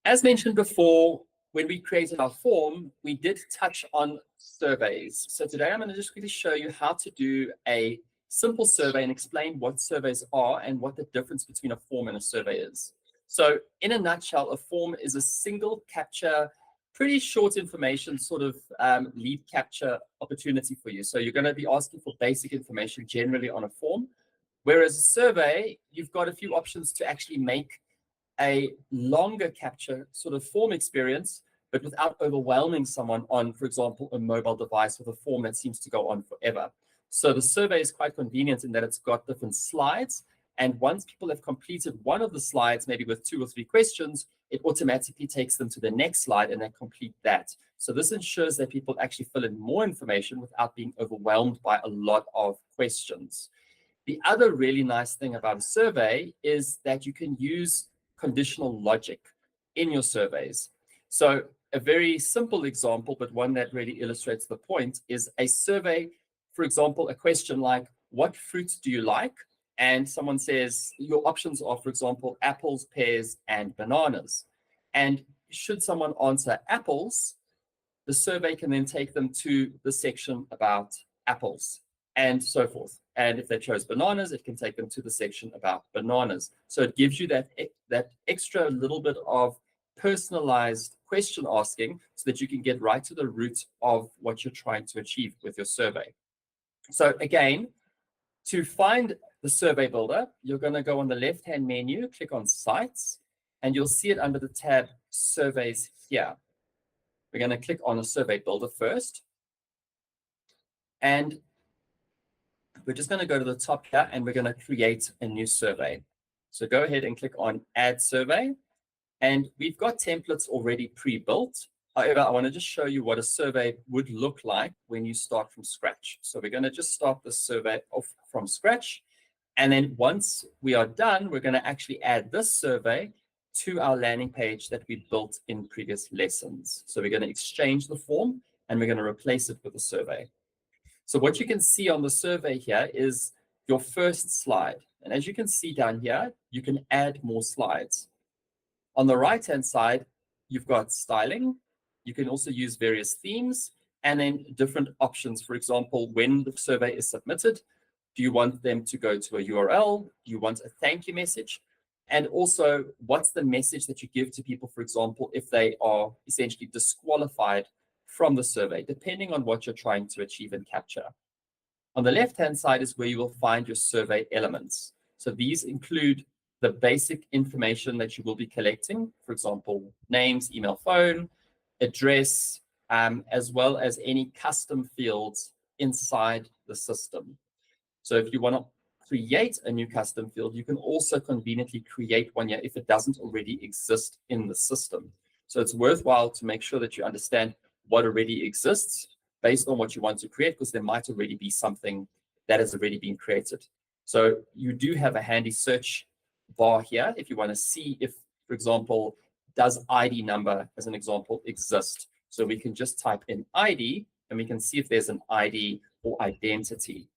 As mentioned before, when we created our form, we did touch on surveys. So today I'm going to just quickly show you how to do a simple survey and explain what surveys are and what the difference between a form and a survey is. So in a nutshell, a form is a single capture, pretty short information sort of lead capture opportunity for you. So you're going to be asking for basic information generally on a form, whereas a survey, you've got a few options to actually make a longer capture sort of form experience, but without overwhelming someone on, for example, a mobile device with a form that seems to go on forever. So the survey is quite convenient in that it's got different slides. And once people have completed one of the slides, maybe with 2 or 3 questions, it automatically takes them to the next slide and they complete that. So this ensures that people actually fill in more information without being overwhelmed by a lot of questions. The other really nice thing about a survey is that you can use conditional logic in your surveys. So a very simple example, but one that really illustrates the point, is a survey, for example, a question like, what fruits do you like? And someone says, your options are, for example, apples, pears, and bananas. And should someone answer apples, the survey can then take them to the section about apples and so forth. And if they chose bananas, it can take them to the section about bananas. So it gives you that extra little bit of personalized question asking so that you can get right to the root of what you're trying to achieve with your survey. So again, to find the survey builder, you're going to go on the left-hand menu, click on Sites, and you'll see it under the tab Surveys here. We're going to click on a survey builder first. And we're just going to go to the top here and we're going to create a new survey. So go ahead and click on Add Survey. And we've got templates already pre-built. However, I want to just show you what a survey would look like when you start from scratch. So we're going to just start the survey off from scratch. And then once we are done, we're going to actually add this survey to our landing page that we built in previous lessons. So we're going to exchange the form and we're going to replace it with a survey. So what you can see on the survey here is your first slide. And as you can see down here, you can add more slides. On the right-hand side, you've got styling. You can also use various themes and then different options. For example, when the survey is submitted, do you want them to go to a URL? Do you want a thank you message? And also, what's the message that you give to people, for example, if they are essentially disqualified from the survey, depending on what you're trying to achieve and capture. On the left-hand side is where you will find your survey elements. So these include the basic information that you will be collecting, for example, names, email, phone, address, as well as any custom fields inside the system. So if you want to create a new custom field, you can also conveniently create one here if it doesn't already exist in the system. So it's worthwhile to make sure that you understand what already exists based on what you want to create, because there might already be something that has already been created. So you do have a handy search bar here if you want to see if, for example, does ID number, as an example, exist? So we can just type in ID and we can see if there's an ID or identity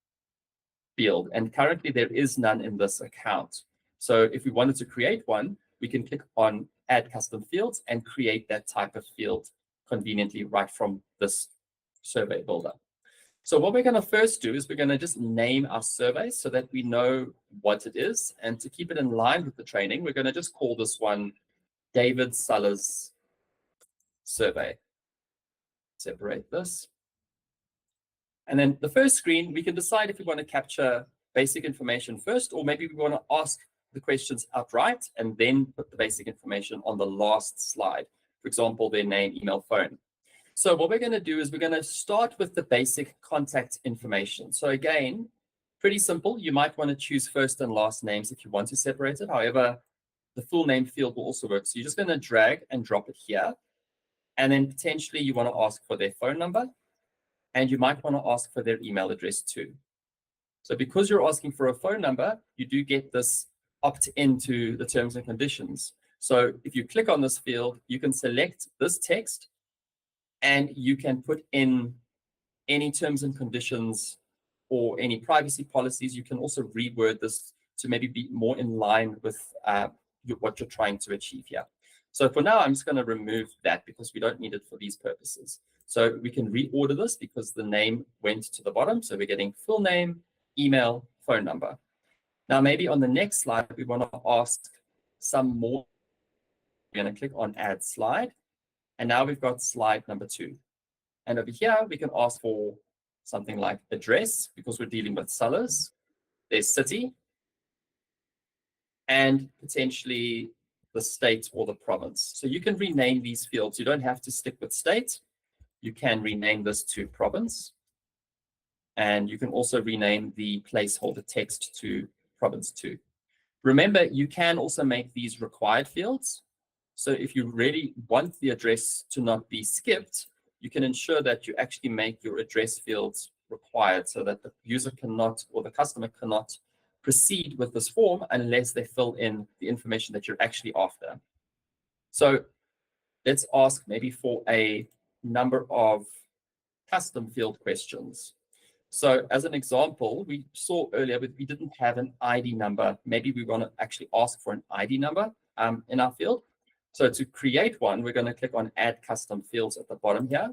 field. And currently there is none in this account. So if we wanted to create one, we can click on Add Custom Fields and create that type of field conveniently right from this survey builder. So what we're going to first do is we're going to just name our survey so that we know what it is. And to keep it in line with the training, we're going to just call this one David Sullers survey. Separate this. And then the first screen, we can decide if we want to capture basic information first, or maybe we want to ask the questions outright and then put the basic information on the last slide. For example, their name, email, phone. So what we're going to do is we're going to start with the basic contact information. So again, pretty simple. You might want to choose first and last names if you want to separate it. However, the full name field will also work. So you're just going to drag and drop it here. And then potentially you want to ask for their phone number. And you might want to ask for their email address too. So because you're asking for a phone number, you do get this opt into the terms and conditions. So if you click on this field, you can select this text and you can put in any terms and conditions or any privacy policies. You can also reword this to maybe be more in line with what you're trying to achieve here. So for now, I'm just going to remove that because we don't need it for these purposes. So we can reorder this because the name went to the bottom. So we're getting full name, email, phone number. Now, maybe on the next slide, we want to ask some more. We're going to click on add slide. And now we've got slide number 2. And over here, we can ask for something like address because we're dealing with sellers. There's city and potentially the state or the province. So you can rename these fields. You don't have to stick with state. You can rename this to province. And you can also rename the placeholder text to province 2. Remember, you can also make these required fields. So if you really want the address to not be skipped, you can ensure that you actually make your address fields required so that the user cannot or the customer cannot proceed with this form unless they fill in the information that you're actually after. So let's ask maybe for a number of custom field questions. So as an example, we saw earlier, but we didn't have an ID number. Maybe we want to actually ask for an ID number in our field. So to create one, we're going to click on Add Custom Fields at the bottom here.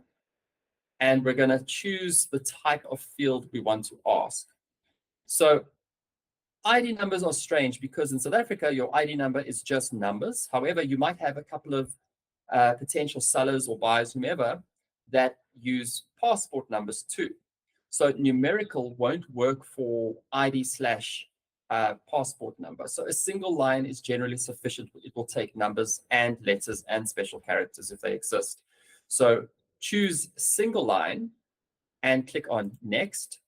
And we're going to choose the type of field we want to ask. So ID numbers are strange because in South Africa, your ID number is just numbers. However, you might have a couple of potential sellers or buyers, whomever, that use passport numbers too. So numerical won't work for ID/passport number. So a single line is generally sufficient. It will take numbers and letters and special characters if they exist. So choose single line and click on next.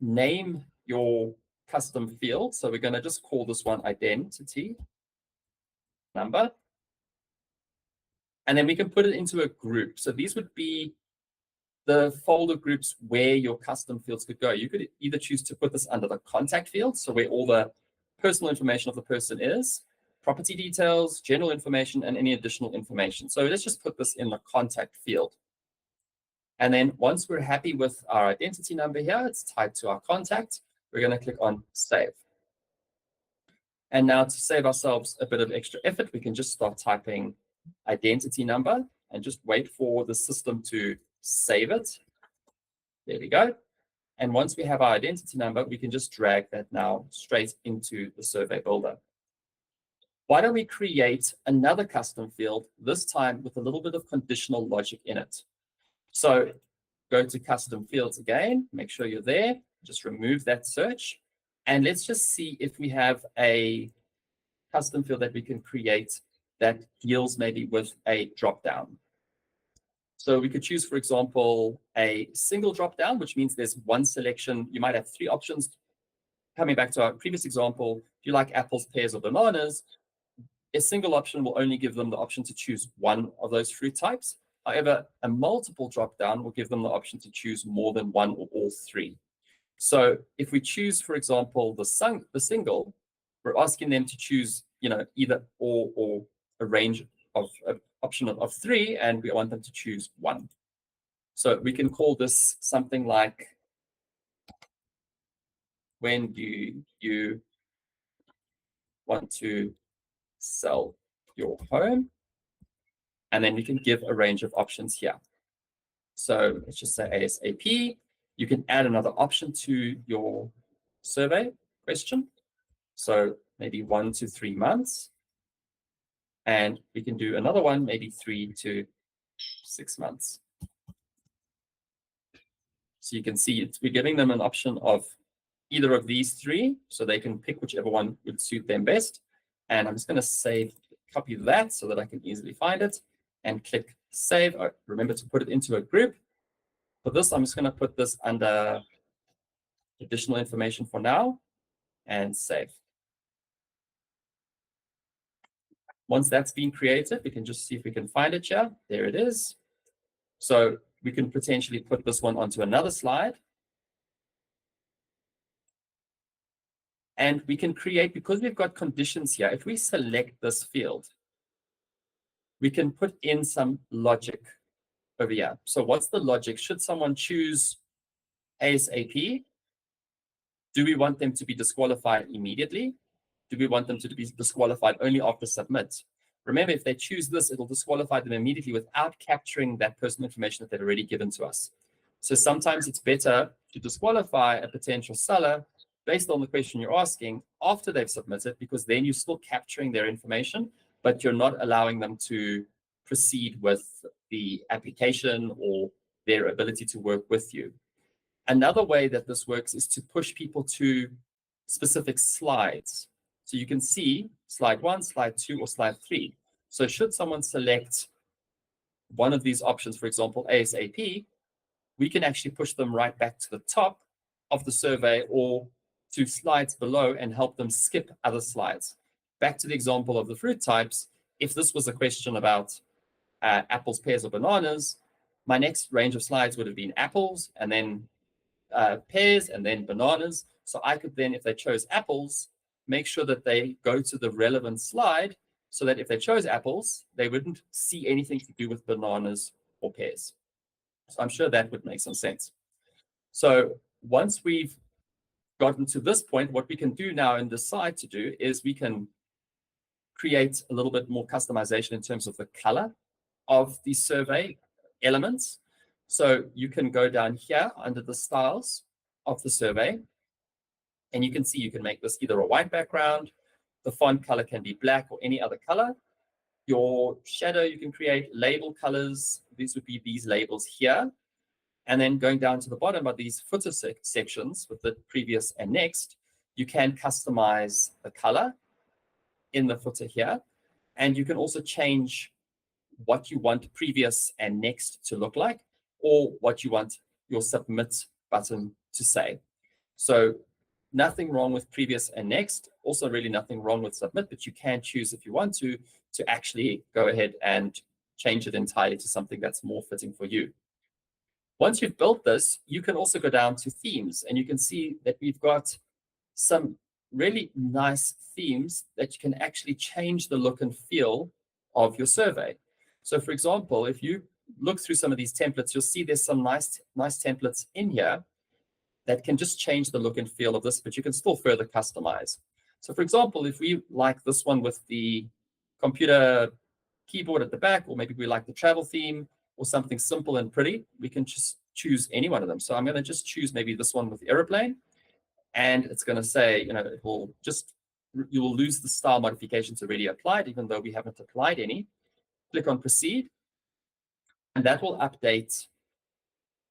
Name your custom field. So we're going to just call this one identity number. And then we can put it into a group. So these would be the folder groups where your custom fields could go. You could either choose to put this under the contact field, so where all the personal information of the person is, property details, general information, and any additional information. So let's just put this in the contact field. And then once we're happy with our identity number here, it's tied to our contact, we're going to click on Save. And now to save ourselves a bit of extra effort, we can just start typing identity number and just wait for the system to save it. There we go. And once we have our identity number, we can just drag that now straight into the survey builder. Why don't we create another custom field, this time with a little bit of conditional logic in it? So go to custom fields again, make sure you're there, just remove that search. And let's just see if we have a custom field that we can create that deals maybe with a drop-down. So we could choose, for example, a single drop-down, which means there's one selection. You might have 3 options. Coming back to our previous example, if you like apples, pears, or bananas, a single option will only give them the option to choose one of those fruit types. However, a multiple drop-down will give them the option to choose more than one or all 3. So if we choose, for example, the single, we're asking them to choose, either or a range of option of 3, and we want them to choose 1. So we can call this something like, when do you want to sell your home? And then we can give a range of options here. So let's just say ASAP. You can add another option to your survey question. So maybe 1 to 3 months. And we can do another one, maybe 3 to 6 months. So you can see we're giving them an option of either of these 3, so they can pick whichever one would suit them best. And I'm just going to copy that so that I can easily find it and click save. Remember to put it into a group. For this, I'm just going to put this under additional information for now and save. Once that's been created, we can just see if we can find it here. There it is. So we can potentially put this one onto another slide. And we can create, because we've got conditions here, if we select this field, we can put in some logic over here. So what's the logic? Should someone choose ASAP? Do we want them to be disqualified immediately? Do we want them to be disqualified only after submit? Remember, if they choose this, it'll disqualify them immediately without capturing that personal information that they've already given to us. So sometimes it's better to disqualify a potential seller based on the question you're asking after they've submitted, because then you're still capturing their information, but you're not allowing them to proceed with the application or their ability to work with you. Another way that this works is to push people to specific slides. So you can see slide 1, slide 2, or slide 3. So should someone select one of these options, for example, ASAP, we can actually push them right back to the top of the survey or to slides below and help them skip other slides. Back to the example of the fruit types, if this was a question about apples, pears, or bananas, my next range of slides would have been apples, and then pears, and then bananas. So I could then, if they chose apples, make sure that they go to the relevant slide so that if they chose apples, they wouldn't see anything to do with bananas or pears. So I'm sure that would make some sense. So once we've gotten to this point, what we can do now and decide to do is we can create a little bit more customization in terms of the color of the survey elements. So you can go down here under the styles of the survey, and you can see you can make this either a white background, the font color can be black or any other color. Your shadow you can create, label colors, these would be these labels here. And then going down to the bottom of these footer sections with the previous and next, you can customize the color in the footer here. And you can also change what you want previous and next to look like, or what you want your submit button to say. So nothing wrong with previous and next, also really nothing wrong with submit, but you can choose if you want to actually go ahead and change it entirely to something that's more fitting for you. Once you've built this, you can also go down to themes, and you can see that we've got some really nice themes that you can actually change the look and feel of your survey. So for example, if you look through some of these templates, you'll see there's some nice templates in here that can just change the look and feel of this, but you can still further customize. So for example, if we like this one with the computer keyboard at the back, or maybe we like the travel theme or something simple and pretty, we can just choose any one of them. So I'm going to just choose maybe this one with the airplane, and it's going to say, it will just, you will lose the style modifications already applied, even though we haven't applied any. Click on proceed, and that will update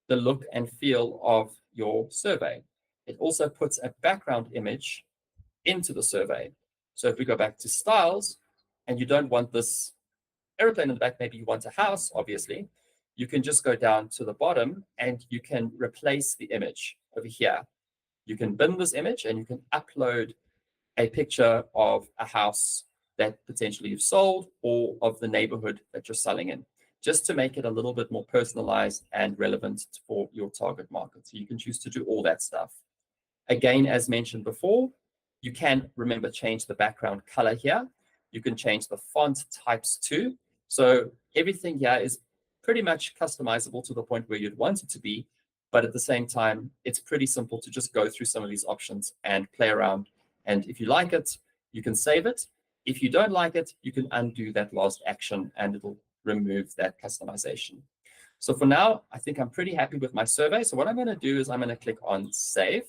the look and feel of your survey. It also puts a background image into the survey. So if we go back to styles, and you don't want this airplane in the back, maybe you want a house, obviously, you can just go down to the bottom and you can replace the image over here. You can bin this image and you can upload a picture of a house that potentially you've sold, or of the neighborhood that you're selling in, just to make it a little bit more personalized and relevant for your target market. So you can choose to do all that stuff. Again, as mentioned before, you can, remember, change the background color here. You can change the font types too. So everything here is pretty much customizable to the point where you'd want it to be, but at the same time, it's pretty simple to just go through some of these options and play around. And if you like it, you can save it. If you don't like it, you can undo that last action and it'll remove that customization. So for now, I think I'm pretty happy with my survey. So what I'm going to do is I'm going to click on save.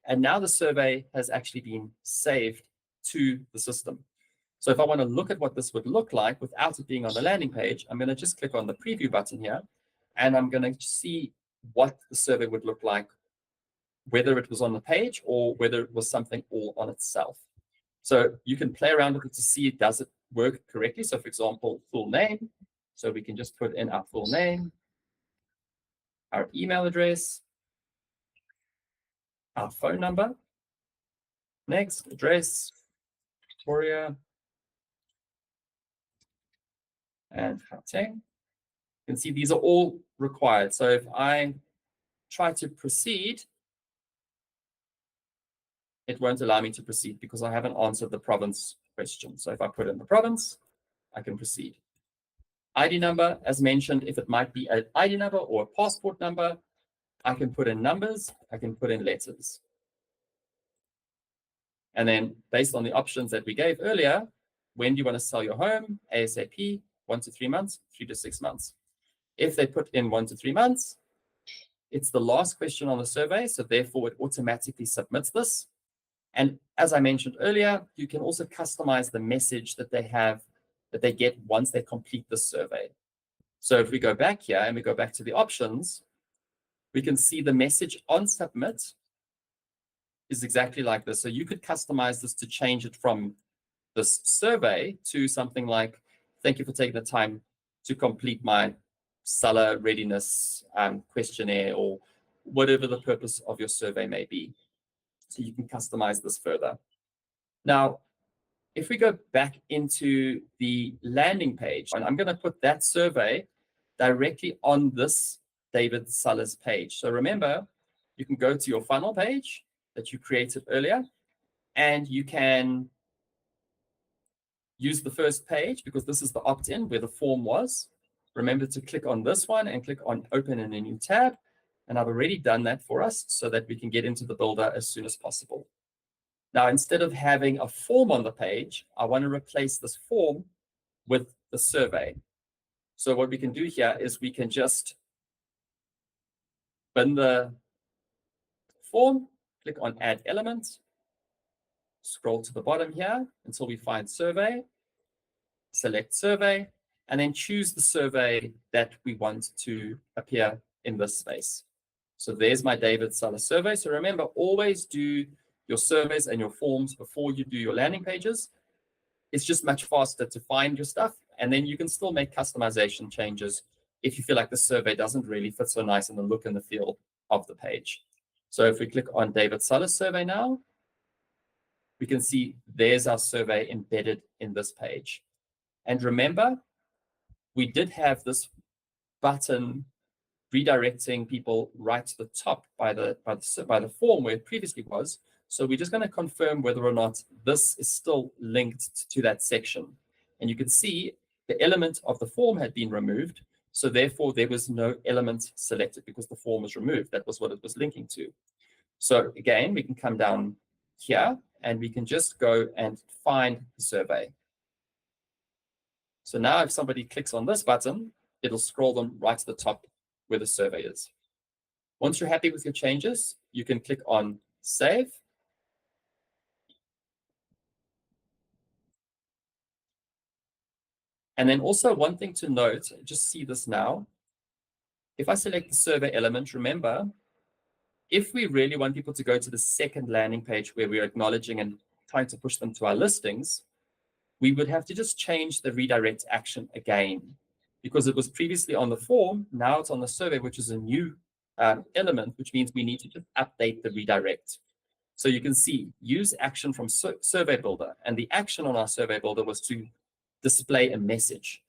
And now the survey has actually been saved to the system. So if I want to look at what this would look like without it being on the landing page, I'm going to just click on the preview button here, and I'm going to see what the survey would look like, whether it was on the page or whether it was something all on itself. So you can play around with it to see, does it work correctly? So for example, full name. So we can just put in our full name, our email address, our phone number, next, address, Victoria, and Gauteng. You can see these are all required. So if I try to proceed, it won't allow me to proceed because I haven't answered the province question. So if I put in the province, I can proceed. ID number, as mentioned, if it might be an ID number or a passport number, I can put in numbers, I can put in letters. And then based on the options that we gave earlier, when do you want to sell your home? ASAP, 1 to 3 months, 3 to 6 months. If they put in 1 to 3 months, it's the last question on the survey, so therefore it automatically submits this. And as I mentioned earlier, you can also customize the message that they have, that they get once they complete the survey. So if we go back here and we go back to the options, we can see the message on submit is exactly like this. So you could customize this to change it from this survey to something like, thank you for taking the time to complete my seller readiness questionnaire, or whatever the purpose of your survey may be. So you can customize this further. Now, if we go back into the landing page, and I'm going to put that survey directly on this David Sellers page. So remember, you can go to your funnel page that you created earlier, and you can use the first page because this is the opt-in where the form was. Remember to click on this one and click on open in a new tab. And I've already done that for us so that we can get into the builder as soon as possible. Now, instead of having a form on the page, I want to replace this form with the survey. So what we can do here is we can just bin the form, click on add element, scroll to the bottom here until we find survey, select survey, and then choose the survey that we want to appear in this space. So there's my David Seller survey. So remember, always do your surveys and your forms before you do your landing pages. It's just much faster to find your stuff, and then you can still make customization changes if you feel like the survey doesn't really fit so nice in the look and the feel of the page. So if we click on David Seller's survey now, we can see there's our survey embedded in this page. And remember, we did have this button redirecting people right to the top by the form where it previously was. So we're just going to confirm whether or not this is still linked to that section. And you can see the element of the form had been removed. So therefore, there was no element selected because the form was removed. That was what it was linking to. So again, we can come down here and we can just go and find the survey. So now if somebody clicks on this button, it'll scroll them right to the top where the survey is. Once you're happy with your changes, you can click on Save. And then also one thing to note, just see this now. If I select the survey element, remember, if we really want people to go to the second landing page where we're acknowledging and trying to push them to our listings, we would have to just change the redirect action again. Because it was previously on the form, now it's on the survey, which is a new element, which means we need to just update the redirect. So you can see, use action from Survey Builder. And the action on our Survey Builder was to display a message.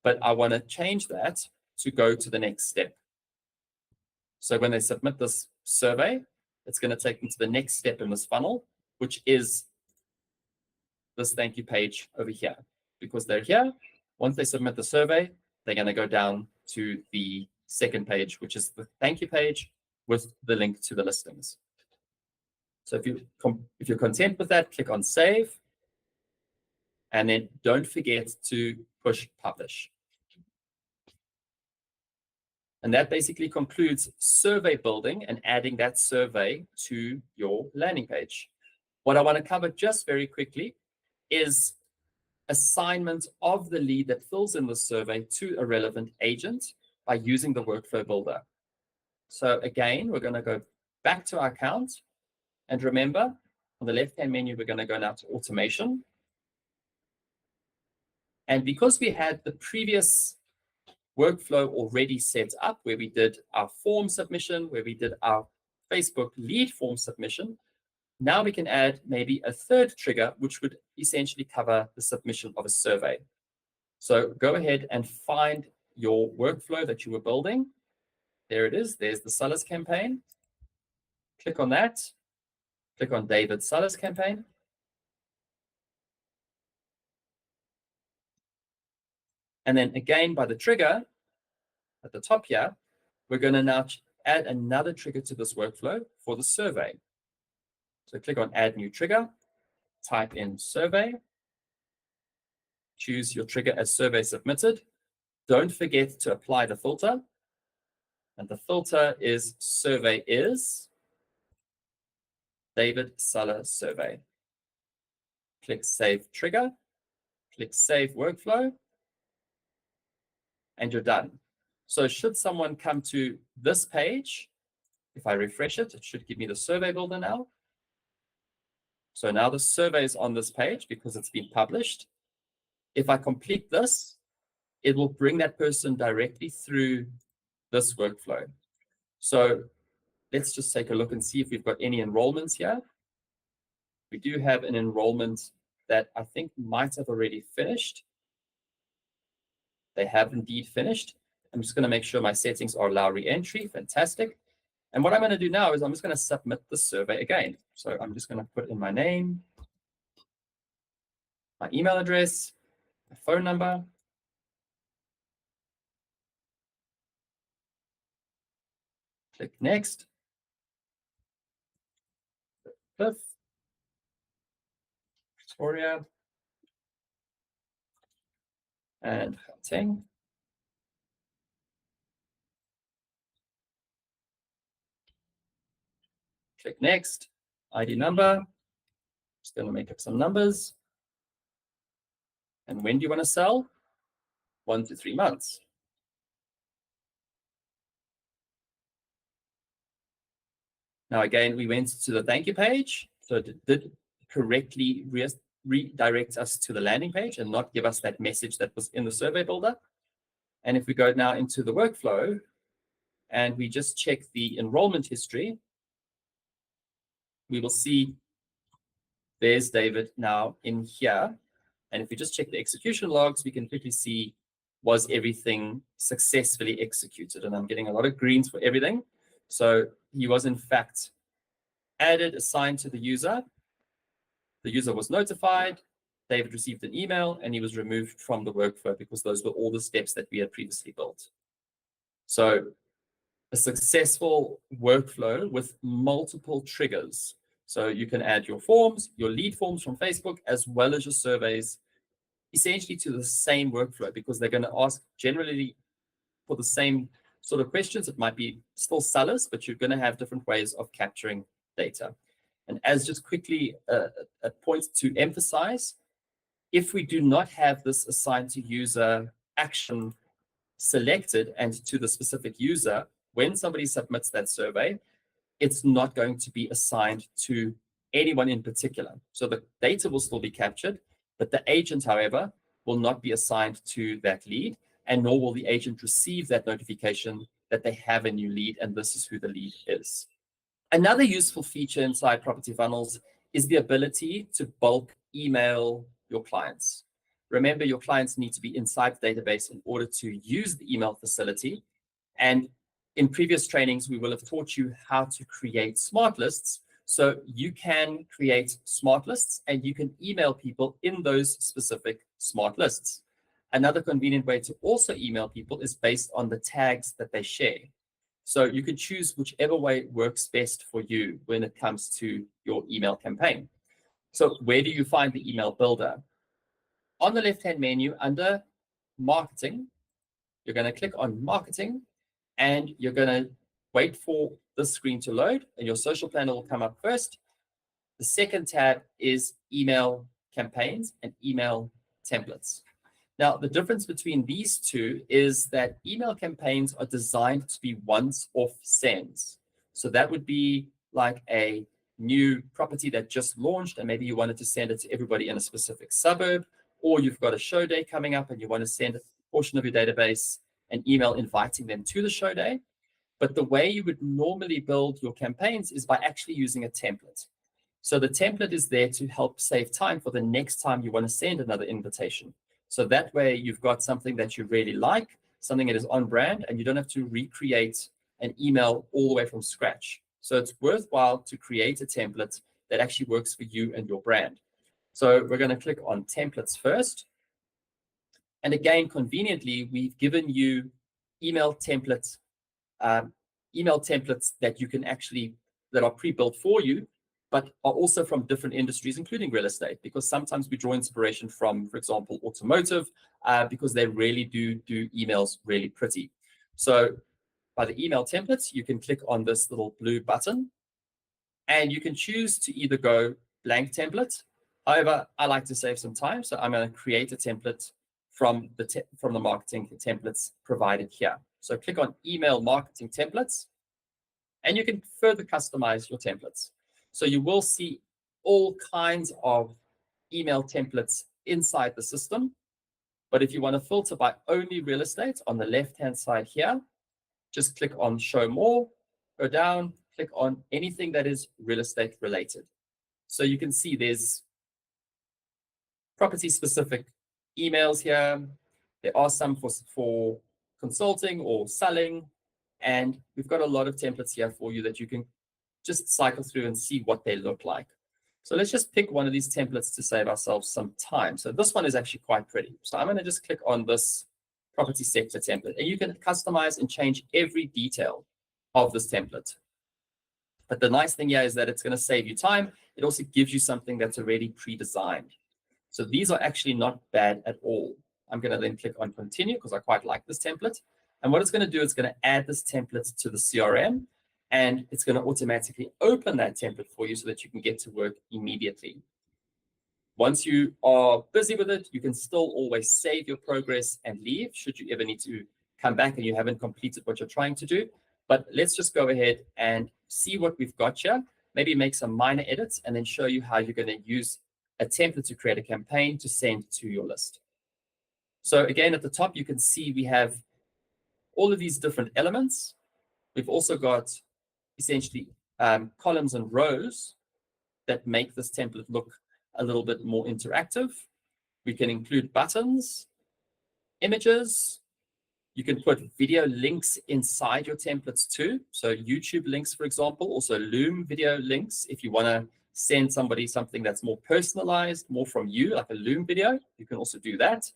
But I want to change that to go to the next step. So when they submit this survey, it's going to take them to the next step in this funnel, which is this thank you page over here. Because they're here, once they submit the survey, they're going to go down to the second page, which is the thank you page with the link to the listings. So if you're content with that, click on Save. And then don't forget to push Publish. And that basically concludes survey building and adding that survey to your landing page. What I want to cover just very quickly is assignment of the lead that fills in the survey to a relevant agent by using the workflow builder. So again, we're going to go back to our account. And remember, on the left-hand menu, we're going to go now to automation. And because we had the previous workflow already set up where we did our form submission, where we did our Facebook lead form submission, now we can add maybe a third trigger, which would essentially cover the submission of a survey. So go ahead and find your workflow that you were building. There it is. There's the Sellers campaign. Click on that. Click on David Sellers campaign. And then again, by the trigger at the top here, we're going to now add another trigger to this workflow for the survey. So click on Add New Trigger, type in survey, choose your trigger as survey submitted. Don't forget to apply the filter. And the filter is survey is David Suller survey. Click Save Trigger, click Save Workflow, and you're done. So should someone come to this page, if I refresh it, it should give me the survey builder now. So now the survey is on this page because it's been published. If I complete this, it will bring that person directly through this workflow. So let's just take a look and see if we've got any enrollments here. We do have an enrollment that I think might have already finished. They have indeed finished. I'm just going to make sure my settings are allow re-entry. Fantastic. And what I'm going to do now is I'm just going to submit the survey again. So I'm just going to put in my name, my email address, my phone number. Click Next. Cliff, Victoria, and Gauteng. Click Next. ID number. Just going to make up some numbers. And when do you want to sell? 1 to 3 months. Now, again, we went to the thank you page. So it did correctly redirect us to the landing page and not give us that message that was in the survey builder. And if we go now into the workflow and we just check the enrollment history, we will see there's David now in here. And if we just check the execution logs, we can quickly see was everything successfully executed. And I'm getting a lot of greens for everything. So he was in fact added, assigned to the user. The user was notified. David received an email and he was removed from the workflow because those were all the steps that we had previously built. So a successful workflow with multiple triggers. So you can add your forms, your lead forms from Facebook, as well as your surveys, essentially to the same workflow because they're going to ask generally for the same sort of questions. It might be still sellers, but you're going to have different ways of capturing data. And as just quickly a point to emphasize, if we do not have this assigned to user action selected and to the specific user, when somebody submits that survey, it's not going to be assigned to anyone in particular. So the data will still be captured, but the agent, however, will not be assigned to that lead, and nor will the agent receive that notification that they have a new lead and this is who the lead is. Another useful feature inside Property Funnels is the ability to bulk email your clients. Remember, your clients need to be inside the database in order to use the email facility. And in previous trainings, we will have taught you how to create smart lists. So you can create smart lists and you can email people in those specific smart lists. Another convenient way to also email people is based on the tags that they share. So you can choose whichever way works best for you when it comes to your email campaign. So where do you find the email builder? On the left-hand menu under marketing, you're going to click on marketing and you're going to wait for this screen to load and your social planner will come up first. The second tab is email campaigns and email templates. Now, the difference between these two is that email campaigns are designed to be once-off sends. So that would be like a new property that just launched and maybe you wanted to send it to everybody in a specific suburb, or you've got a show day coming up and you want to send a portion of your database an email inviting them to the show day. But the way you would normally build your campaigns is by actually using a template. So the template is there to help save time for the next time you want to send another invitation. So that way you've got something that you really like, something that is on brand, and you don't have to recreate an email all the way from scratch. So it's worthwhile to create a template that actually works for you and your brand. So we're going to click on templates first. And again, conveniently, we've given you email templates that you can actually, that are pre-built for you. but are also from different industries, including real estate, because sometimes we draw inspiration from, for example, automotive, because they really do emails really pretty. So by the email templates, you can click on this little blue button, and you can choose to either go blank template. However, I like to save some time, so I'm going to create a template from the marketing templates provided here. So click on email marketing templates, and you can further customize your templates. So you will see all kinds of email templates inside the system. But if you want to filter by only real estate on the left-hand side here, just click on show more, go down, click on anything that is real estate related. So you can see there's property specific emails here. There are some for consulting or selling. And we've got a lot of templates here for you that you can just cycle through and see what they look like. So let's just pick one of these templates to save ourselves some time. So this one is actually quite pretty. So I'm going to just click on this property sector template, and you can customize and change every detail of this template. But the nice thing here is that it's going to save you time. It also gives you something that's already pre-designed. So these are actually not bad at all. I'm going to then click on continue because I quite like this template. And what it's going to do, it's going to add this template to the CRM, and it's going to automatically open that template for you so that you can get to work immediately. Once you are busy with it, you can still always save your progress and leave should you ever need to come back and you haven't completed what you're trying to do. But let's just go ahead and see what we've got here, maybe make some minor edits, and then show you how you're going to use a template to create a campaign to send to your list. So again, at the top, you can see we have all of these different elements. We've also got essentially columns and rows that make this template look a little bit more interactive. We can include buttons, images. You can put video links inside your templates too. So YouTube links, for example, also Loom video links. If you want to send somebody something that's more personalized, more from you, like a Loom video, you can also do that.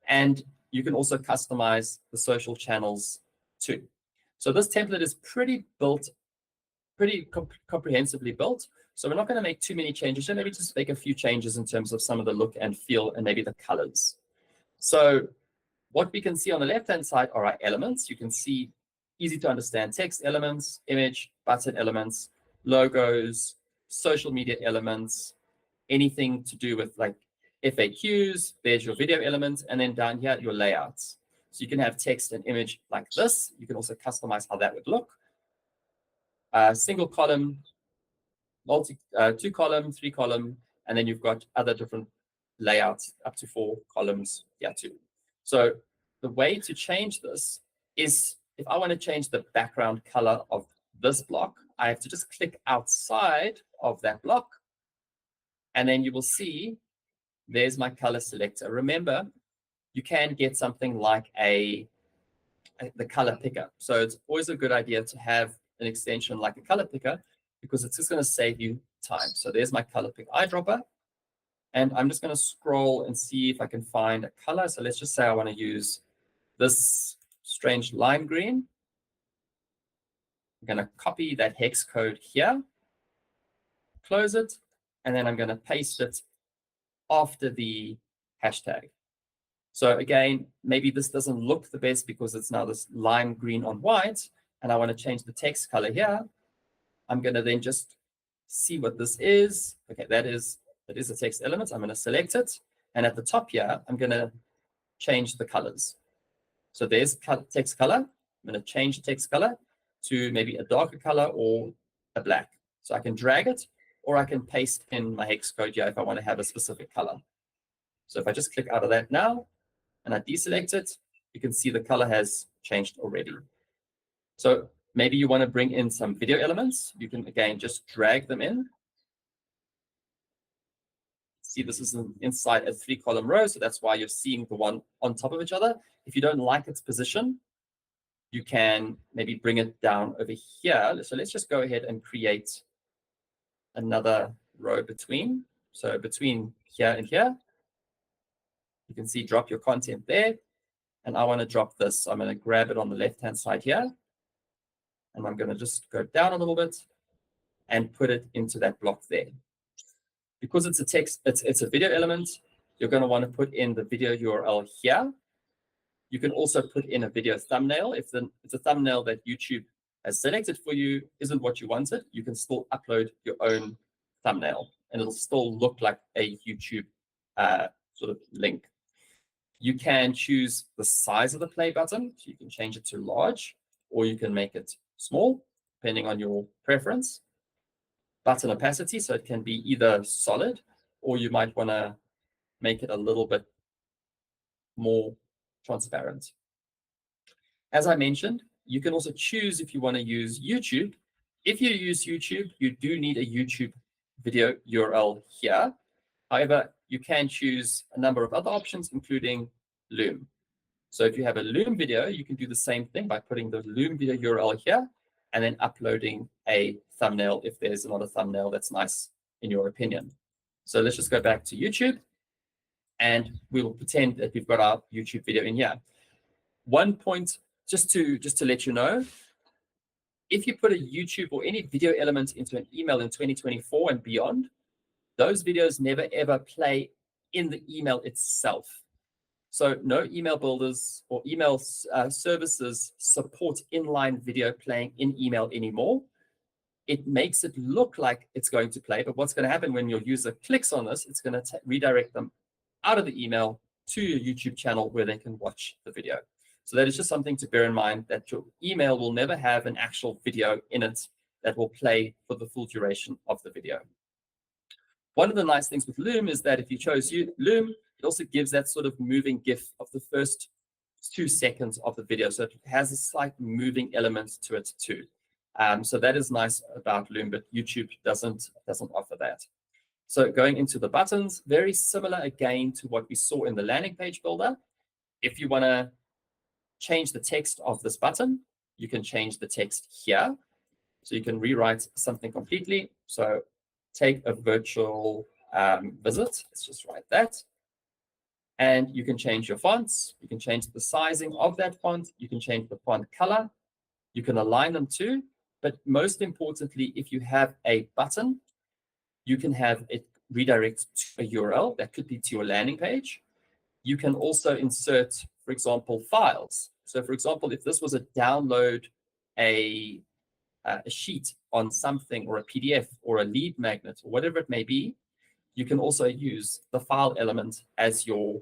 And you can also customize the social channels too. So this template is pretty comprehensively built. So we're not going to make too many changes. So maybe just make a few changes in terms of some of the look and feel and maybe the colors. So what we can see on the left-hand side are our elements. You can see easy to understand text elements, image, button elements, logos, social media elements, anything to do with like FAQs. There's your video element, and then down here, your layouts. So you can have text and image like this. You can also customize how that would look. Single column, two column, three column, and then you've got other different layouts up to 4 columns here too. So the way to change this is if I want to change the background color of this block, I have to just click outside of that block, and then you will see there's my color selector. Remember, you can get something like the color picker. So it's always a good idea to have an extension like a color picker because it's just going to save you time. So there's my color pick eyedropper. And I'm just going to scroll and see if I can find a color. So let's just say I want to use this strange lime green. I'm going to copy that hex code here, close it, and then I'm going to paste it after the hashtag. So again, maybe this doesn't look the best because it's now this lime green on white, and I want to change the text color here. I'm going to then just see what this is. Okay, that is a text element. I'm going to select it. And at the top here, I'm going to change the colors. So there's text color. I'm going to change the text color to maybe a darker color or a black. So I can drag it, or I can paste in my hex code here if I want to have a specific color. So if I just click out of that now, and I deselect it, you can see the color has changed already. So maybe you want to bring in some video elements. You can, again, just drag them in. See, this is inside a 3-column row, so that's why you're seeing the one on top of each other. If you don't like its position, you can maybe bring it down over here. So let's just go ahead and create another row between. So between here and here, you can see drop your content there. And I want to drop this. So I'm going to grab it on the left-hand side here. And I'm going to just go down a little bit. and put it into that block there. Because it's a text, it's a video element, you're going to want to put in the video URL here. You can also put in a video thumbnail. If the thumbnail that YouTube has selected for you isn't what you wanted, you can still upload your own thumbnail and it'll still look like a YouTube sort of link. You can choose the size of the play button. So you can change it to large or you can make it small, depending on your preference. Button opacity, so it can be either solid or you might want to make it a little bit more transparent. As I mentioned, you can also choose if you want to use YouTube. If you use YouTube, you do need a YouTube video URL here. However, you can choose a number of other options, including Loom. So if you have a Loom video, you can do the same thing by putting the Loom video URL here and then uploading a thumbnail if there's another thumbnail that's nice in your opinion. So let's just go back to YouTube and we will pretend that we've got our YouTube video in here. One point, just to let you know, if you put a YouTube or any video element into an email in 2024 and beyond, those videos never ever play in the email itself. So no email builders or email services support inline video playing in email anymore. It makes it look like it's going to play, but what's going to happen when your user clicks on this, it's going to redirect them out of the email to your YouTube channel where they can watch the video. So that is just something to bear in mind, that your email will never have an actual video in it that will play for the full duration of the video. One of the nice things with Loom is that if you chose Loom, it also gives that sort of moving GIF of the first 2 seconds of the video. So it has a slight moving element to it too. So that is nice about Loom, but YouTube doesn't offer that. So going into the buttons, very similar again to what we saw in the landing page builder. If you want to change the text of this button, you can change the text here. So you can rewrite something completely. So take a virtual visit. Let's just write that. And you can change your fonts. You can change the sizing of that font. You can change the font color. You can align them too. But most importantly, if you have a button, you can have it redirect to a URL that could be to your landing page. You can also insert, for example, files. So for example, if this was a download a sheet on something or a PDF or a lead magnet or whatever it may be, you can also use the file element as your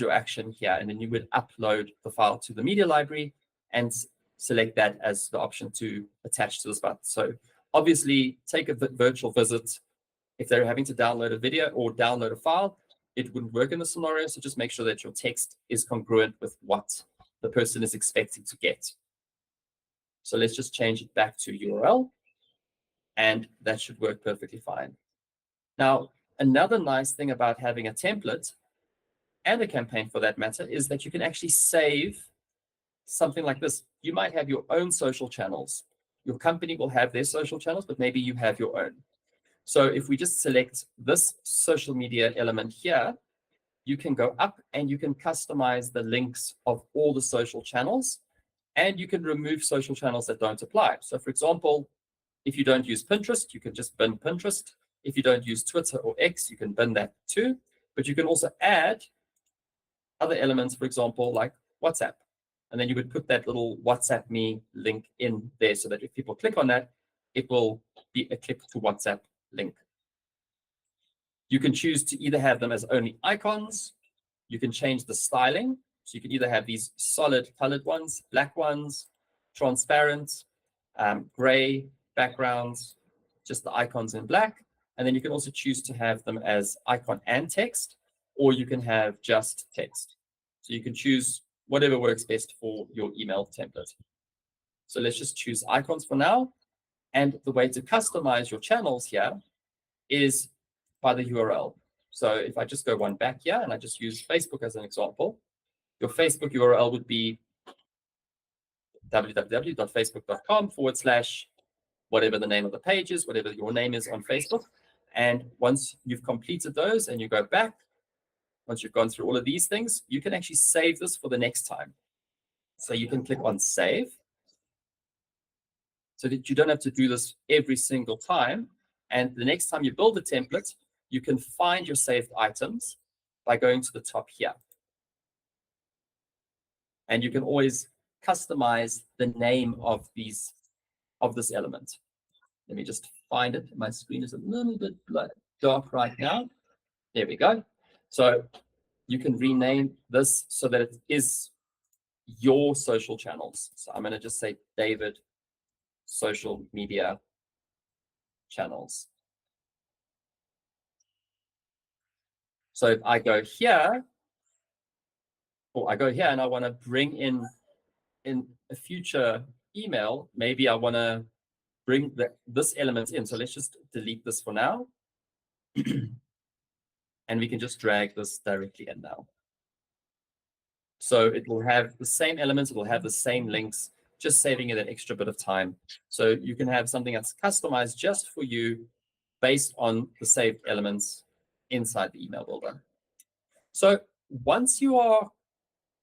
action here. And then you would upload the file to the media library and select that as the option to attach to this button. So obviously take a virtual visit. If they're having to download a video or download a file, it wouldn't work in the scenario. So just make sure that your text is congruent with what the person is expecting to get. So let's just change it back to URL, and that should work perfectly fine. Now, another nice thing about having a template and a campaign for that matter is that you can actually save something like this. You might have your own social channels. Your company will have their social channels, but maybe you have your own. So if we just select this social media element here, you can go up and you can customize the links of all the social channels, and you can remove social channels that don't apply. So for example, if you don't use Pinterest, you can just bin Pinterest. If you don't use Twitter or X, you can bin that too. But you can also add other elements, for example, like WhatsApp. And then you would put that little WhatsApp me link in there so that if people click on that, it will be a click to WhatsApp link. You can choose to either have them as only icons. You can change the styling. So you can either have these solid colored ones, black ones, transparent, gray backgrounds, just the icons in black. And then you can also choose to have them as icon and text, or you can have just text. So you can choose whatever works best for your email template. So let's just choose icons for now. And the way to customize your channels here is by the URL. So if I just go one back here and I just use Facebook as an example, your Facebook URL would be www.facebook.com/ whatever the name of the page is, whatever your name is on Facebook. And once you've completed those and you go back, once you've gone through all of these things, you can actually save this for the next time. So you can click on save. so that you don't have to do this every single time. And the next time you build a template, you can find your saved items by going to the top here. And you can always customize the name of this element. Let me just find it. My screen is a little bit dark right now. There we go. So you can rename this so that it is your social channels. So I'm going to just say David social media channels. So if I go here, or I go here and I want to bring in a future email, maybe I want to bring this element in. So let's just delete this for now. And we can just drag this directly in now. So it will have the same elements, it will have the same links, just saving it an extra bit of time. So you can have something that's customized just for you based on the saved elements inside the email builder. So once you are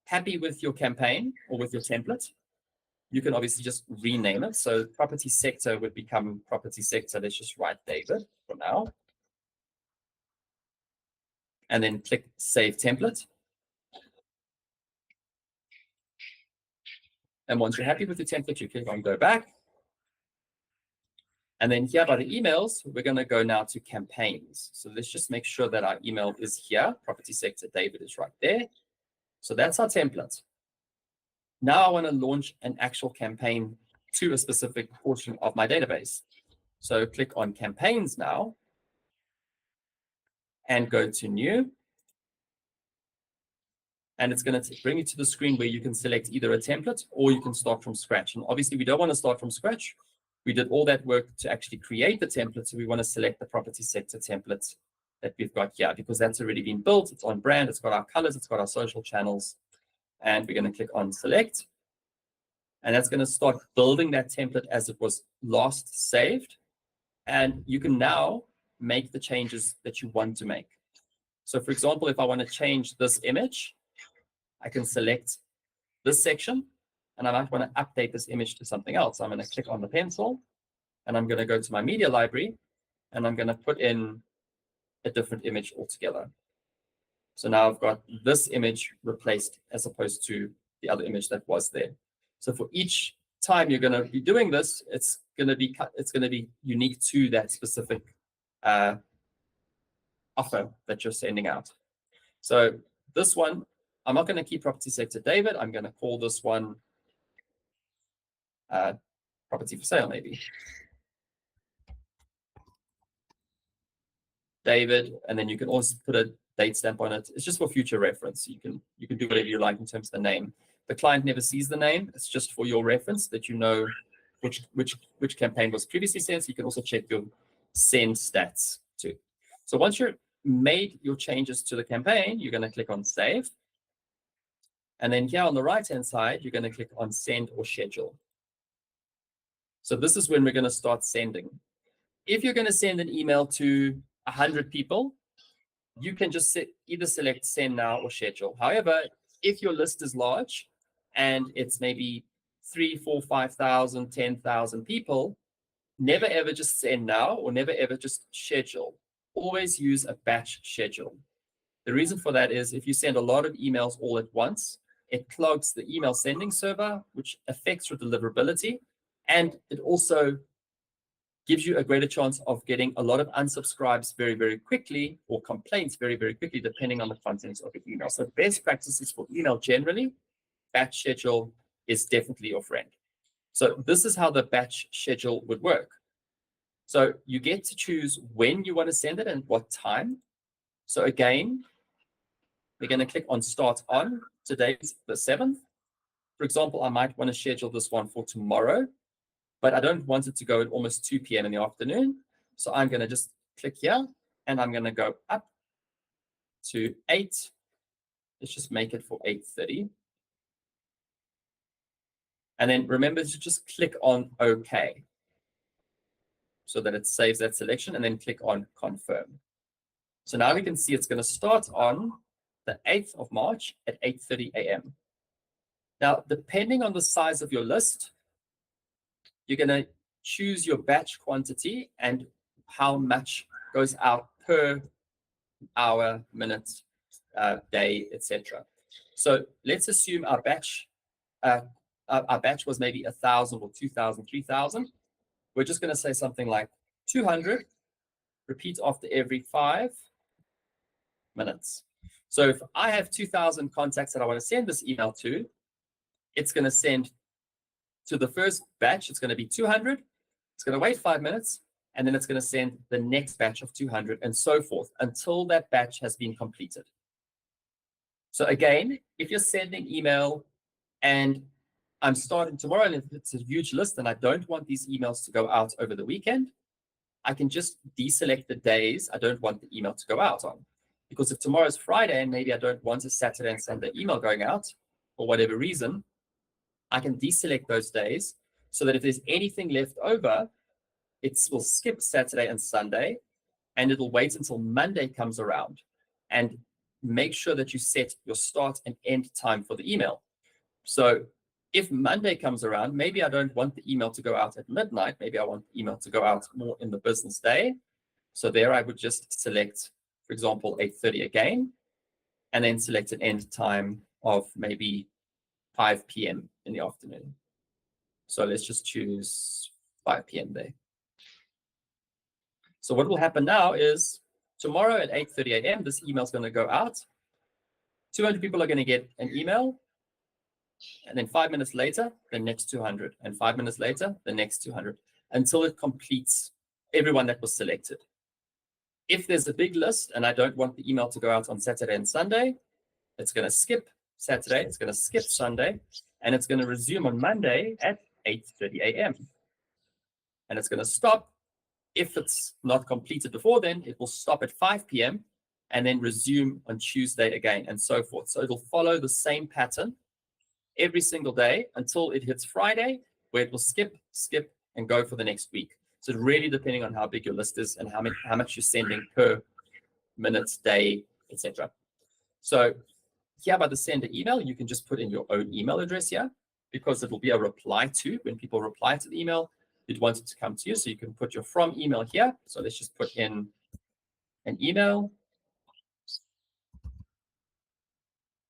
happy with your campaign or with your template, you can obviously just rename it. So property sector would become property sector. Let's just write David for now. And then click Save Template. And once you're happy with the template, you click on Go Back. And then here by the emails, we're going to go now to campaigns. So let's just make sure that our email is here. Property sector David is right there. So that's our template. Now I want to launch an actual campaign to a specific portion of my database. So click on campaigns now and go to new. And it's going to bring you to the screen where you can select either a template or you can start from scratch. And obviously we don't want to start from scratch. We did all that work to actually create the template. So we want to select the property sector template that we've got here because that's already been built. It's on brand. It's got our colors. It's got our social channels. And we're going to click on select. And that's going to start building that template as it was last saved. And you can now make the changes that you want to make. So for example, if I want to change this image, I can select this section and I might want to update this image to something else. I'm going to click on the pencil and I'm going to go to my media library and I'm going to put in a different image altogether. So now I've got this image replaced as opposed to the other image that was there. So for each time you're going to be doing this, it's going to be unique to that specific offer that you're sending out. So this one, I'm not going to keep property sector David. I'm going to call this one property for sale, maybe. David, and then you can also put a date stamp on it. It's just for future reference. You can do whatever you like in terms of the name. The client never sees the name. It's just for your reference that you know which campaign was previously sent. So you can also check your send stats too. So once you're made your changes to the campaign, you're going to click on save. And then here on the right-hand side, you're going to click on send or schedule. So this is when we're going to start sending. If you're going to send an email to 100 people, you can just either select send now or schedule. However, if your list is large and it's maybe 3, 4, 5,000, 10,000 people, never ever just send now or never ever just schedule. Always use a batch schedule. The reason for that is if you send a lot of emails all at once, it clogs the email sending server, which affects your deliverability. And it also gives you a greater chance of getting a lot of unsubscribes very, very quickly or complaints very, very quickly, depending on the contents of your email. So best practices for email generally, batch schedule is definitely your friend. So this is how the batch schedule would work. So you get to choose when you want to send it and what time. So again, we're going to click on start on. Today's the 7th. For example, I might want to schedule this one for tomorrow, but I don't want it to go at almost 2 p.m. in the afternoon. So I'm going to just click here and I'm going to go up to 8. Let's just make it for 8:30. And then remember to just click on OK so that it saves that selection and then click on confirm. So now we can see it's going to start on the 8th of March at 8:30 a.m. Now, depending on the size of your list, you're going to choose your batch quantity and how much goes out per hour, minute, day, etc. So let's assume our batch was maybe 1,000 or 2,000, 3,000. We're just going to say something like 200, repeat after every 5 minutes. So if I have 2,000 contacts that I want to send this email to, it's going to send to the first batch, it's going to be 200. It's going to wait 5 minutes, and then it's going to send the next batch of 200 and so forth until that batch has been completed. So again, if you're sending email and I'm starting tomorrow and it's a huge list and I don't want these emails to go out over the weekend, I can just deselect the days I don't want the email to go out on. Because if tomorrow's Friday and maybe I don't want a Saturday and Sunday email going out for whatever reason, I can deselect those days so that if there's anything left over, it will skip Saturday and Sunday, and it'll wait until Monday comes around. And make sure that you set your start and end time for the email. So if Monday comes around, maybe I don't want the email to go out at midnight. Maybe I want the email to go out more in the business day. So there I would just select, for example, 8:30 again, and then select an end time of maybe 5 p.m. in the afternoon. So let's just choose 5 p.m. there. So what will happen now is tomorrow at 8:30 a.m., this email is going to go out. 200 people are going to get an email. And then 5 minutes later, the next 200. And 5 minutes later, the next 200, until it completes everyone that was selected. If there's a big list and I don't want the email to go out on Saturday and Sunday, it's going to skip Saturday, it's going to skip Sunday, and it's going to resume on Monday at 8:30 a.m. And it's going to stop. If it's not completed before then, it will stop at 5 p.m. and then resume on Tuesday again, and so forth. So it'll follow the same pattern every single day until it hits Friday, where it will skip, and go for the next week. So really depending on how big your list is and how much you're sending per minute, day, etc. So here by the sender email, you can just put in your own email address here, because it will be a reply to. When people reply to the email, you'd want it to come to you. So you can put your from email here. So let's just put in an email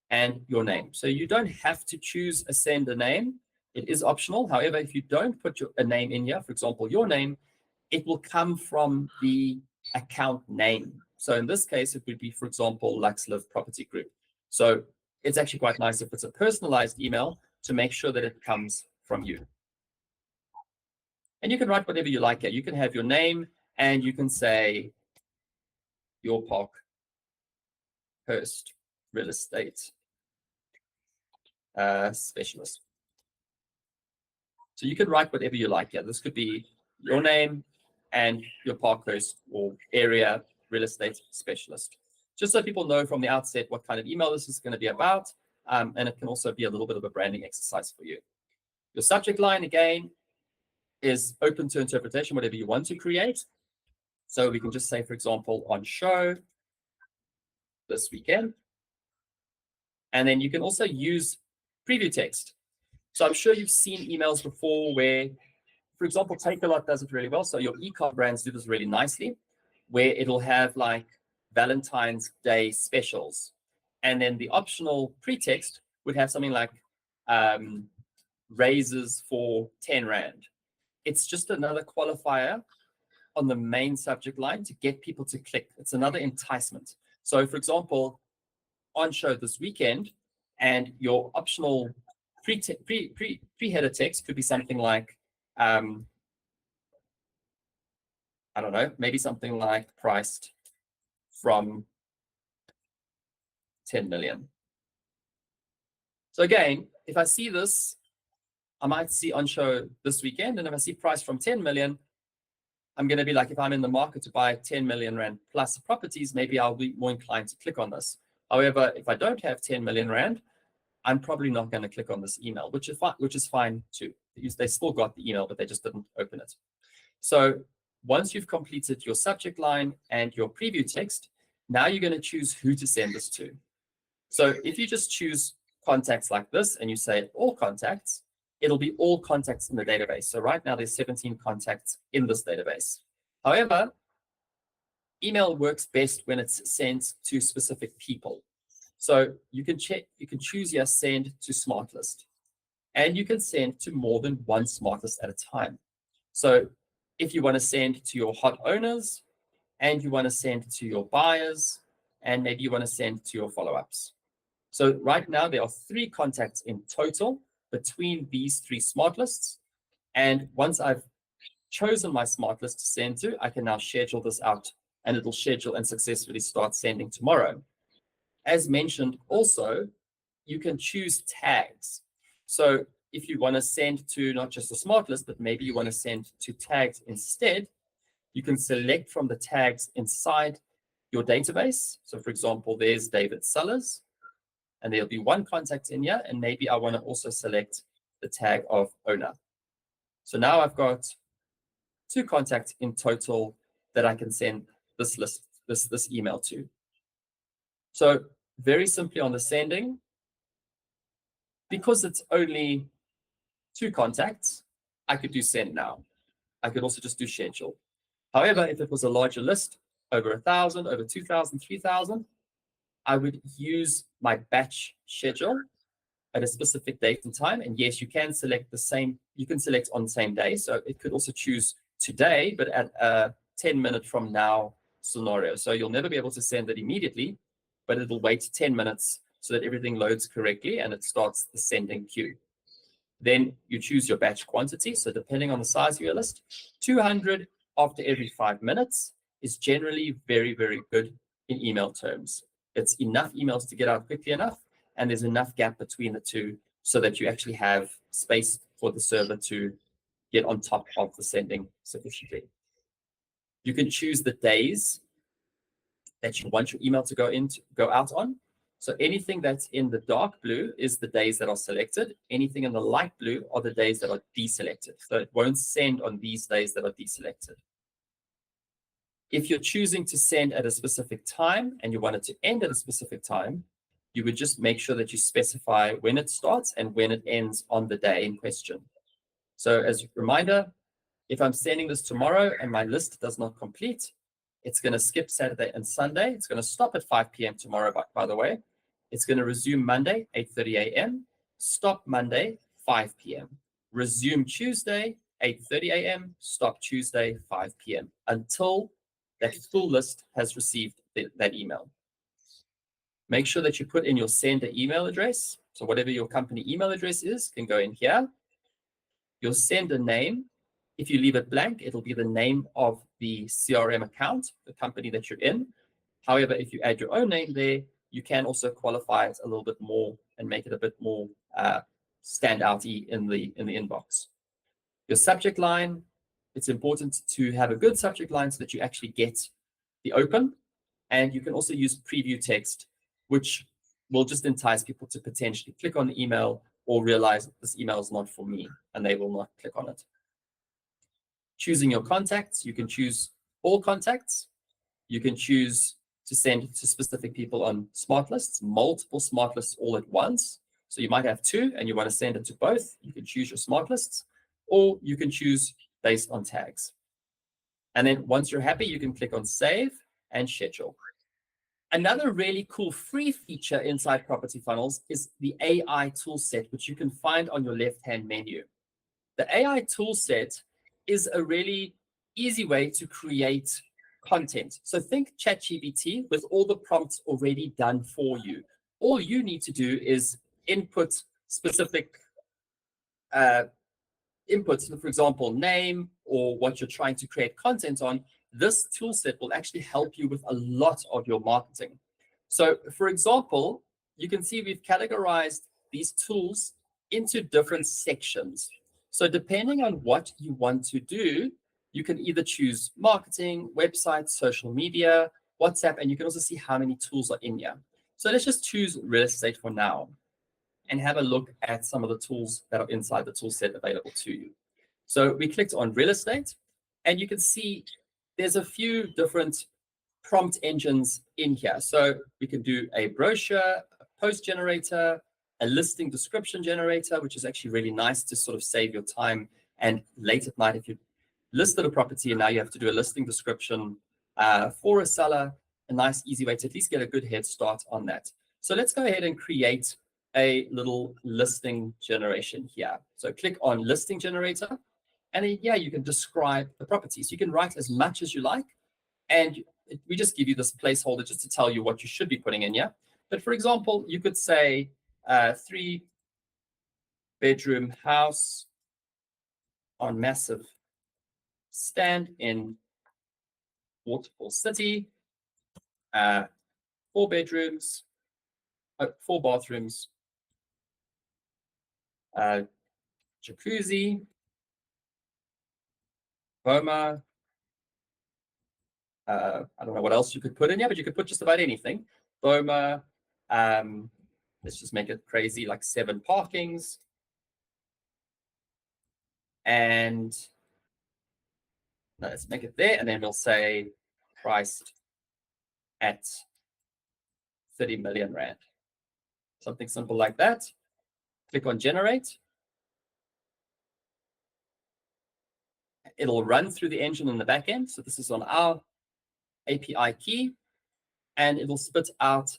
and your name. So you don't have to choose a sender name. It is optional. However, if you don't put a name in here, for example, your name, it will come from the account name. So in this case, it would be, for example, Luxlive Property Group. So it's actually quite nice if it's a personalized email to make sure that it comes from you. And you can write whatever you like here. You can have your name and you can say your Parkhurst Real Estate Specialist. So you can write whatever you like here. This could be your name and your Parkhurst or area real estate specialist, just so people know from the outset what kind of email this is going to be about. And it can also be a little bit of a branding exercise for you. Your subject line, again, is open to interpretation, whatever you want to create. So we can just say, for example, on show this weekend. And then you can also use preview text. So I'm sure you've seen emails before where, for example, Takealot does it really well. So your e-com brands do this really nicely, where it'll have like Valentine's Day specials. And then the optional pretext would have something like raises for 10 Rand. It's just another qualifier on the main subject line to get people to click. It's another enticement. So for example, on show this weekend, and your optional pre-header text could be something like, I don't know, maybe something like priced from 10 million. So again, if I see this, I might see on show this weekend, and if I see price from 10 million, I'm going to be like, if I'm in the market to buy 10 million Rand plus properties, maybe I'll be more inclined to click on this. However, if I don't have 10 million Rand, I'm probably not going to click on this email, which is fine too. They still got the email, but they just didn't open it. So once you've completed your subject line and your preview text, now you're going to choose who to send this to. So if you just choose contacts like this and you say all contacts, it'll be all contacts in the database. So right now there's 17 contacts in this database. However, email works best when it's sent to specific people. So you can choose your send to smart list, and you can send to more than one smart list at a time. So if you want to send to your hot owners, and you want to send to your buyers, and maybe you want to send to your follow-ups. So right now there are 3 contacts in total between these 3 smart lists. And once I've chosen my smart list to send to, I can now schedule this out, and it'll schedule and successfully start sending tomorrow. As mentioned, also, you can choose tags. So if you want to send to not just a smart list, but maybe you want to send to tags instead, you can select from the tags inside your database. So for example, there's David Sellers, and there'll be 1 contact in here, and maybe I want to also select the tag of owner. So now I've got 2 contacts in total that I can send this list, this email to. So very simply on the sending, because it's only 2 contacts, I could do send now. I could also just do schedule. However, if it was a larger list, over 1,000, over 2,000, 3,000, I would use my batch schedule at a specific date and time. And yes, you can select the same, you can select on the same day. So it could also choose today, but at a 10-minute from now scenario. So you'll never be able to send it immediately, but it'll wait 10 minutes so that everything loads correctly and it starts the sending queue. Then you choose your batch quantity. So depending on the size of your list, 200 after every 5 minutes is generally very, very good in email terms. It's enough emails to get out quickly enough, and there's enough gap between the two so that you actually have space for the server to get on top of the sending sufficiently. You can choose the days that you want your email to go out on. So anything that's in the dark blue is the days that are selected. Anything in the light blue are the days that are deselected. So it won't send on these days that are deselected. If you're choosing to send at a specific time and you want it to end at a specific time, you would just make sure that you specify when it starts and when it ends on the day in question. So as a reminder, if I'm sending this tomorrow and my list does not complete, it's going to skip Saturday and Sunday. It's going to stop at 5 p.m. tomorrow, by the way. It's going to resume Monday, 8:30 a.m., stop Monday, 5 p.m., resume Tuesday, 8:30 a.m., stop Tuesday, 5 p.m., until that full list has received that email. Make sure that you put in your sender email address. So whatever your company email address is can go in here. Your sender name, if you leave it blank, it'll be the name of the CRM account, the company that you're in. However, if you add your own name there, you can also qualify it a little bit more and make it a bit more standout-y in the inbox. Your subject line, it's important to have a good subject line so that you actually get the open. And you can also use preview text, which will just entice people to potentially click on the email or realize that this email is not for me, and they will not click on it. Choosing your contacts, you can choose all contacts. You can choose to send to specific people on smart lists, multiple smart lists all at once. So you might have 2 and you want to send it to both. You can choose your smart lists, or you can choose based on tags. And then once you're happy, you can click on save and schedule. Another really cool free feature inside Property Funnels is the AI Toolset, which you can find on your left-hand menu. The AI Toolset is a really easy way to create content. So think ChatGPT with all the prompts already done for you. All you need to do is input specific inputs, for example, name or what you're trying to create content on. This toolset will actually help you with a lot of your marketing. So for example, you can see we've categorized these tools into different sections. So depending on what you want to do, you can either choose marketing, websites, social media, WhatsApp, and you can also see how many tools are in here. So let's just choose real estate for now and have a look at some of the tools that are inside the tool set available to you. So we clicked on real estate, and you can see there's a few different prompt engines in here. So we can do a brochure, a post generator, a listing description generator, which is actually really nice to sort of save your time. And late at night, if you listed a property and now you have to do a listing description for a seller, a nice, easy way to at least get a good head start on that. So let's go ahead and create a little listing generation here. So click on listing generator. And then, yeah, you can describe the properties. You can write as much as you like. And we just give you this placeholder just to tell you what you should be putting in here. But for example, you could say 3-bedroom house on massive stand in Waterfall City, 4 bedrooms, 4 bathrooms, jacuzzi, Boma. I don't know what else you could put in here, but you could put just about anything. Boma. Let's just make it crazy, like 7 parkings. And let's make it there. And then we'll say priced at 30 million Rand. Something simple like that. Click on generate. It'll run through the engine in the back end. So this is on our API key, and it'll spit out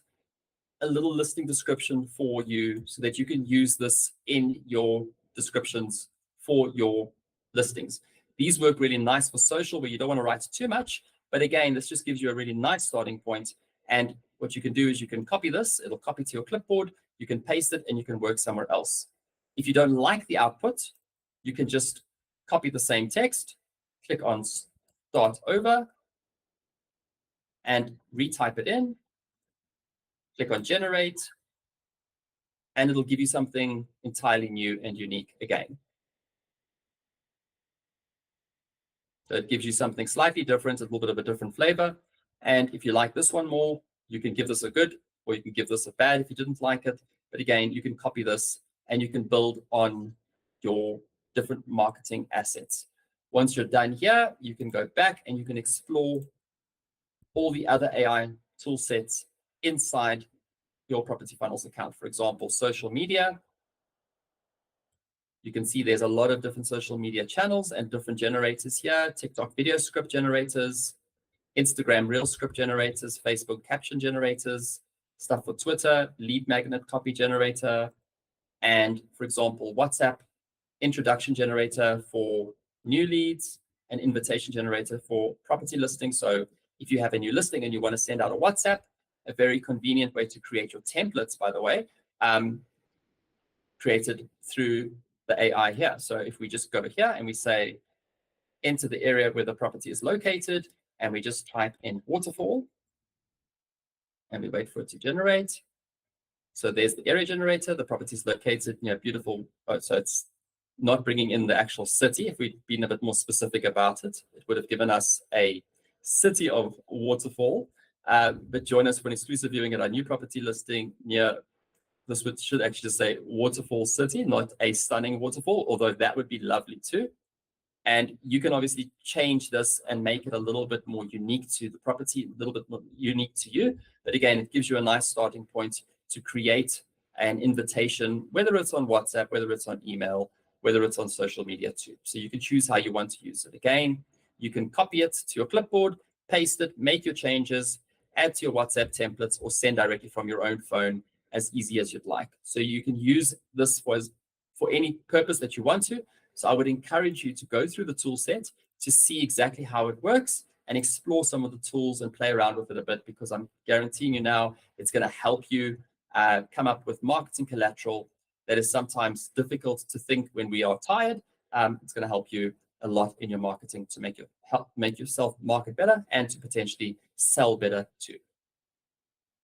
a little listing description for you so that you can use this in your descriptions for your listings. These work really nice for social where you don't want to write too much. But again, this just gives you a really nice starting point. And what you can do is you can copy this. It'll copy to your clipboard. You can paste it and you can work somewhere else. If you don't like the output, you can just copy the same text, click on start over, and retype it in. Click on generate, and it'll give you something entirely new and unique again. So it gives you something slightly different, a little bit of a different flavor. And if you like this one more, you can give this a good, or you can give this a bad if you didn't like it. But again, you can copy this and you can build on your different marketing assets. Once you're done here, you can go back and you can explore all the other AI tool sets inside your property funnels account. For example, social media. You can see there's a lot of different social media channels and different generators here. TikTok video script generators, Instagram reel script generators, Facebook caption generators, stuff for Twitter, lead magnet copy generator, and for example, WhatsApp introduction generator for new leads, and invitation generator for property listings. So if you have a new listing and you want to send out a WhatsApp, a very convenient way to create your templates, by the way, created through the AI here. So if we just go here and we say, enter the area where the property is located, and we just type in Waterfall, and we wait for it to generate. So there's the area generator. The property is located near beautiful. Oh, so it's not bringing in the actual city. If we'd been a bit more specific about it, it would have given us a city of Waterfall. But join us for an exclusive viewing at our new property listing near, this should actually just say Waterfall City, not a stunning waterfall, although that would be lovely too. And you can obviously change this and make it a little bit more unique to the property, a little bit more unique to you. But again, it gives you a nice starting point to create an invitation, whether it's on WhatsApp, whether it's on email, whether it's on social media too. So you can choose how you want to use it. Again, you can copy it to your clipboard, paste it, make your changes, add to your WhatsApp templates, or send directly from your own phone as easy as you'd like. So you can use this for any purpose that you want to. So I would encourage you to go through the tool set to see exactly how it works and explore some of the tools and play around with it a bit, because I'm guaranteeing you now it's going to help you come up with marketing collateral that is sometimes difficult to think when we are tired. It's going to help you a lot in your marketing to help make yourself market better and to potentially sell better too.